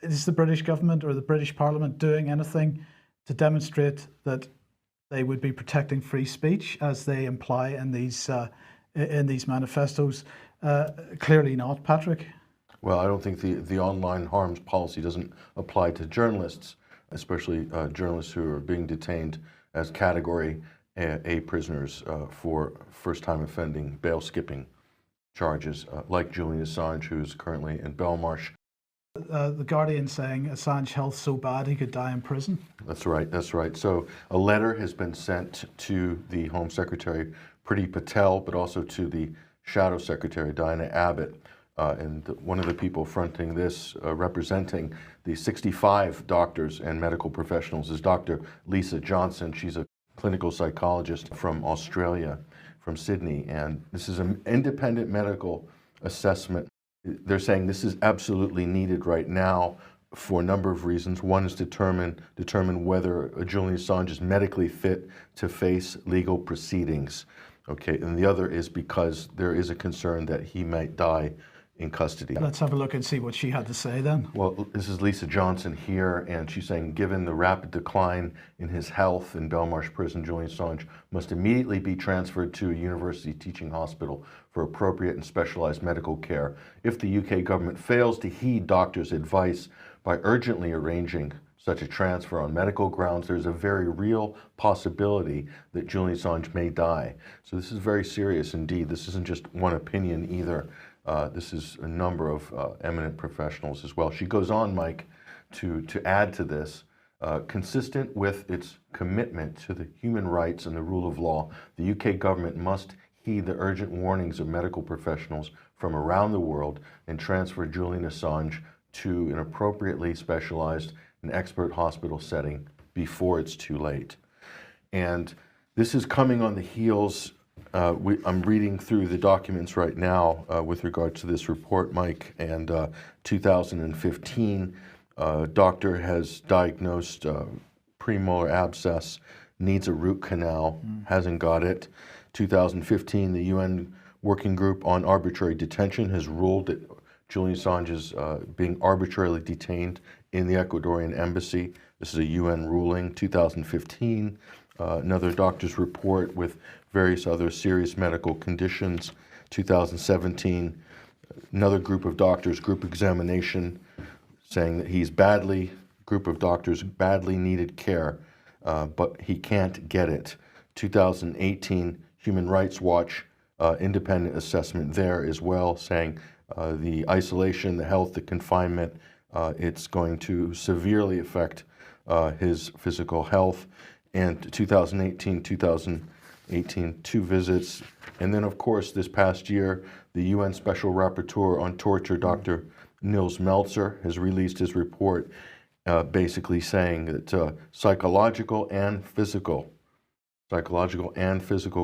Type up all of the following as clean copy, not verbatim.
is the British government or the British Parliament doing anything to demonstrate that they would be protecting free speech, as they imply in these manifestos? Clearly not, Patrick. Well, I don't think the online harms policy doesn't apply to journalists, especially journalists who are being detained as Category A prisoners for first-time offending, bail-skipping charges, like Julian Assange, who's currently in Belmarsh. The Guardian saying Assange's health so bad he could die in prison. That's right, that's right. So a letter has been sent to the Home Secretary, Priti Patel, but also to the Shadow Secretary, Diana Abbott. And one of the people fronting this, representing the 65 doctors and medical professionals, is Dr. Lissa Johnson. She's a clinical psychologist from Australia, from Sydney. And this is an independent medical assessment. They're saying this is absolutely needed right now for a number of reasons. One is determine whether Julian Assange is medically fit to face legal proceedings. Okay, and the other is because there is a concern that he might die in custody. Let's have a look and see what she had to say then. Well, this is Lissa Johnson here, and she's saying, given the rapid decline in his health in Belmarsh Prison, Julian Assange must immediately be transferred to a university teaching hospital for appropriate and specialized medical care. If the UK government fails to heed doctors' advice by urgently arranging such a transfer on medical grounds, there's a very real possibility that Julian Assange may die. So this is very serious indeed. This isn't just one opinion either. This is a number of eminent professionals as well. She goes on, Mike, to add to this, consistent with its commitment to the human rights and the rule of law, the UK government must heed the urgent warnings of medical professionals from around the world and transfer Julian Assange to an appropriately specialized and expert hospital setting before it's too late. And this is coming on the heels. I'm reading through the documents right now with regard to this report, Mike, and 2015, doctor has diagnosed premolar abscess, needs a root canal, hasn't got it. 2015, the UN Working Group on Arbitrary Detention has ruled that Julian Assange is being arbitrarily detained in the Ecuadorian embassy. This is a UN ruling. 2015, another doctor's report with various other serious medical conditions. 2017, another group of doctors, group examination, saying that he's group of doctors badly needed care, but he can't get it. 2018, Human Rights Watch, independent assessment there as well, saying the isolation, the health, the confinement, it's going to severely affect his physical health. And 2018, 2 visits. And then, of course, this past year, the UN Special Rapporteur on Torture, Dr. Nils Melzer, has released his report basically saying that psychological and physical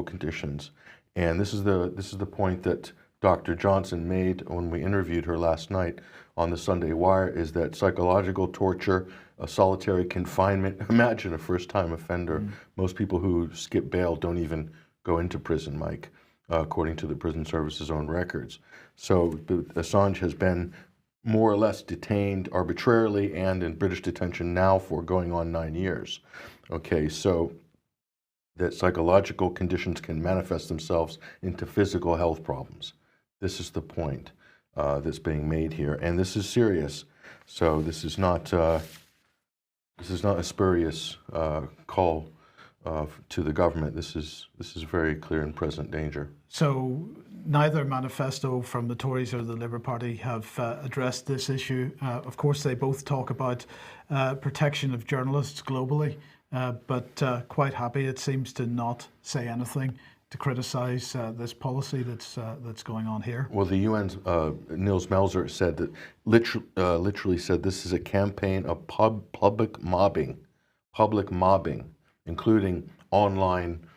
conditions. And this is the point that Dr. Johnson made when we interviewed her last night on the Sunday Wire, is that psychological torture, solitary confinement, imagine a first-time offender. Most people who skip bail don't even go into prison, Mike, according to the Prison Service's own records. So Assange has been more or less detained arbitrarily and in British detention now for going on 9 years. Okay, so that psychological conditions can manifest themselves into physical health problems. This is the point that's being made here, and this is serious. So this is not a spurious call to the government. This is very clear and present danger. So neither manifesto from the Tories or the Labour Party have addressed this issue. Of course, they both talk about protection of journalists globally, but quite happy, it seems, to not say anything to criticise this policy that's going on here. Well, the UN's Nils Melzer said that literally said this is a campaign of public mobbing, including online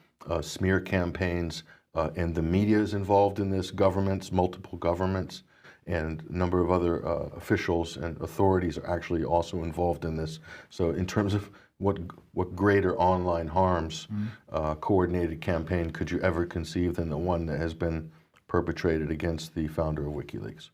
smear campaigns, and the media is involved in this. Multiple governments, and a number of other officials and authorities are actually also involved in this. So, in terms of what greater online harms coordinated campaign could you ever conceive than the one that has been perpetrated against the founder of WikiLeaks?